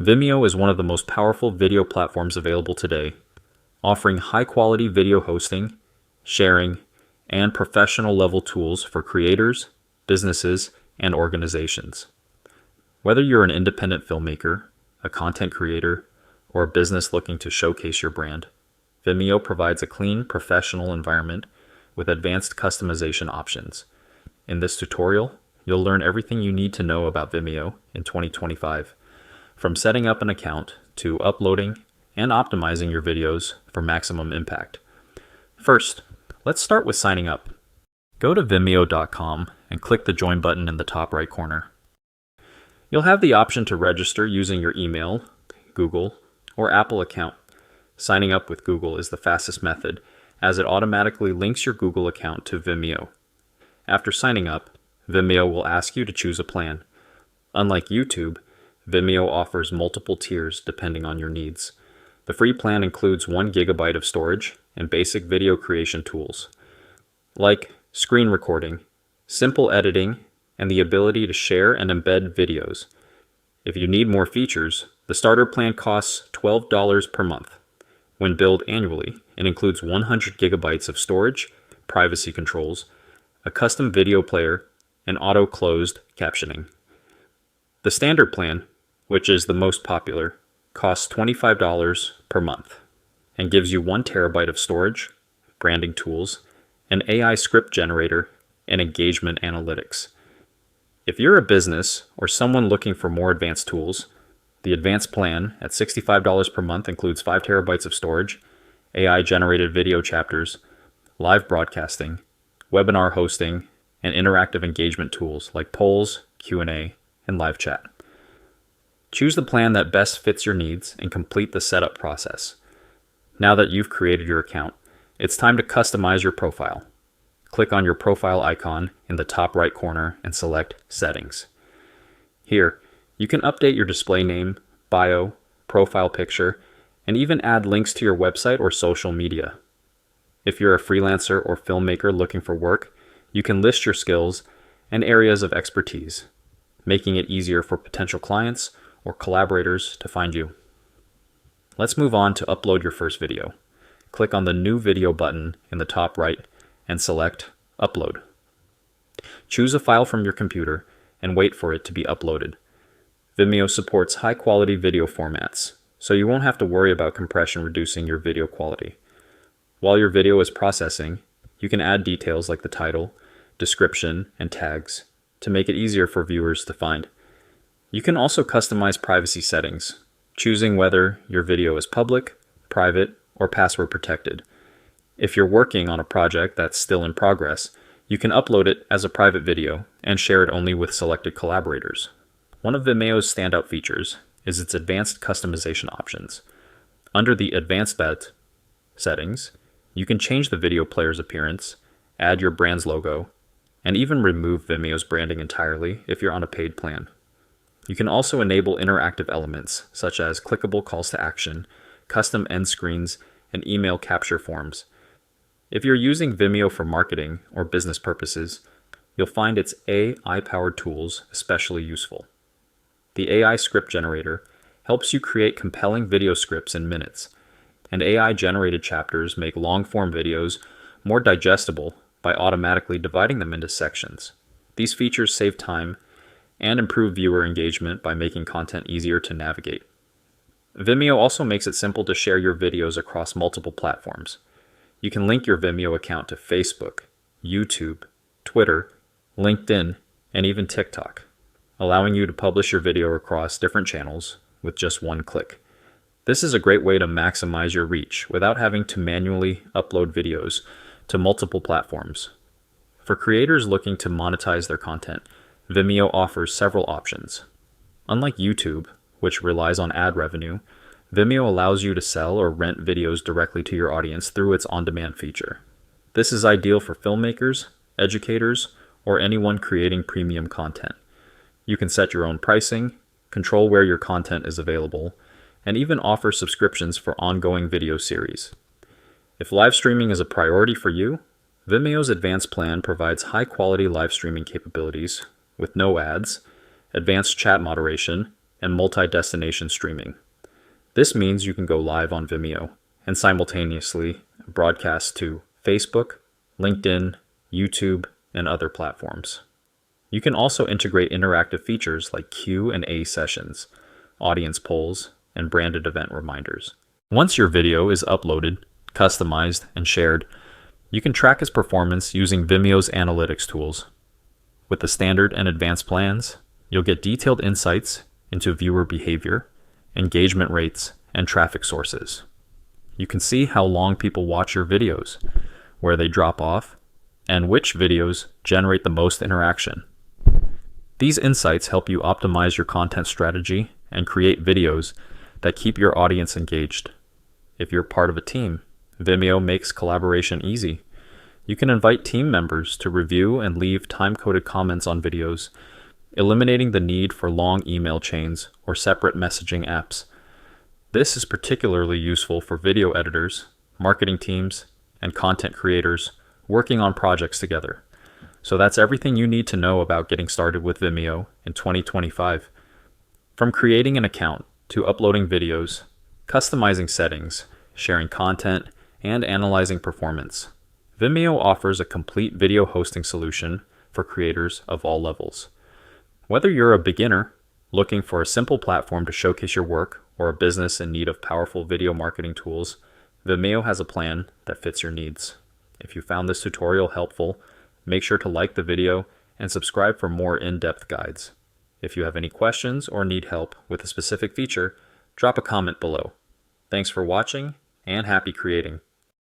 Vimeo is one of the most powerful video platforms available today, offering high-quality video hosting, sharing, and professional-level tools for creators, businesses, and organizations. Whether you're an independent filmmaker, a content creator, or a business looking to showcase your brand, Vimeo provides a clean, professional environment with advanced customization options. In this tutorial, you'll learn everything you need to know about Vimeo in 2025, from setting up an account to uploading and optimizing your videos for maximum impact. First, let's start with signing up. Go to vimeo.com and click the join button in the top right corner. You'll have the option to register using your email, Google, or Apple account. Signing up with Google is the fastest method, as it automatically links your Google account to Vimeo. After signing up, Vimeo will ask you to choose a plan. Unlike YouTube, Vimeo offers multiple tiers depending on your needs. The free plan includes 1 GB of storage and basic video creation tools, like screen recording, simple editing, and the ability to share and embed videos. If you need more features, the starter plan costs $12 per month. When billed annually, it includes 100 GB of storage, privacy controls, a custom video player, and auto-closed captioning. The standard plan, which is the most popular, costs $25 per month and gives you 1 TB of storage, branding tools, an AI script generator, and engagement analytics. If you're a business or someone looking for more advanced tools, the advanced plan at $65 per month includes 5 TB of storage, AI-generated video chapters, live broadcasting, webinar hosting, and interactive engagement tools like polls, Q&A, and live chat. Choose the plan that best fits your needs and complete the setup process. Now that you've created your account, it's time to customize your profile. Click on your profile icon in the top right corner and select Settings. Here, you can update your display name, bio, profile picture, and even add links to your website or social media. If you're a freelancer or filmmaker looking for work, you can list your skills and areas of expertise, making it easier for potential clients or collaborators to find you. Let's move on to upload your first video. Click on the New Video button in the top right and select Upload. Choose a file from your computer and wait for it to be uploaded. Vimeo supports high-quality video formats, so you won't have to worry about compression reducing your video quality. While your video is processing, you can add details like the title, description, and tags to make it easier for viewers to find. You can also customize privacy settings, choosing whether your video is public, private, or password protected. If you're working on a project that's still in progress, you can upload it as a private video and share it only with selected collaborators. One of Vimeo's standout features is its advanced customization options. Under the Advanced settings, you can change the video player's appearance, add your brand's logo, and even remove Vimeo's branding entirely if you're on a paid plan. You can also enable interactive elements such as clickable calls to action, custom end screens, and email capture forms. If you're using Vimeo for marketing or business purposes, you'll find its AI-powered tools especially useful. The AI script generator helps you create compelling video scripts in minutes, and AI-generated chapters make long-form videos more digestible by automatically dividing them into sections. These features save time and improve viewer engagement by making content easier to navigate. Vimeo also makes it simple to share your videos across multiple platforms. You can link your Vimeo account to Facebook, YouTube, Twitter, LinkedIn, and even TikTok, allowing you to publish your video across different channels with just 1 click. This is a great way to maximize your reach without having to manually upload videos to multiple platforms. For creators looking to monetize their content, Vimeo offers several options. Unlike YouTube, which relies on ad revenue, Vimeo allows you to sell or rent videos directly to your audience through its on-demand feature. This is ideal for filmmakers, educators, or anyone creating premium content. You can set your own pricing, control where your content is available, and even offer subscriptions for ongoing video series. If live streaming is a priority for you, Vimeo's advanced plan provides high-quality live streaming capabilities with no ads, advanced chat moderation, and multi-destination streaming. This means you can go live on Vimeo and simultaneously broadcast to Facebook, LinkedIn, YouTube, and other platforms. You can also integrate interactive features like Q&A sessions, audience polls, and branded event reminders. Once your video is uploaded, customized, and shared, you can track its performance using Vimeo's analytics tools. With the standard and advanced plans, you'll get detailed insights into viewer behavior, engagement rates, and traffic sources. You can see how long people watch your videos, where they drop off, and which videos generate the most interaction. These insights help you optimize your content strategy and create videos that keep your audience engaged. If you're part of a team, Vimeo makes collaboration easy. You can invite team members to review and leave time-coded comments on videos, eliminating the need for long email chains or separate messaging apps. This is particularly useful for video editors, marketing teams, and content creators working on projects together. So that's everything you need to know about getting started with Vimeo in 2025. From creating an account to uploading videos, customizing settings, sharing content, and analyzing performance, Vimeo offers a complete video hosting solution for creators of all levels. Whether you're a beginner looking for a simple platform to showcase your work or a business in need of powerful video marketing tools, Vimeo has a plan that fits your needs. If you found this tutorial helpful, make sure to like the video and subscribe for more in-depth guides. If you have any questions or need help with a specific feature, drop a comment below. Thanks for watching and happy creating.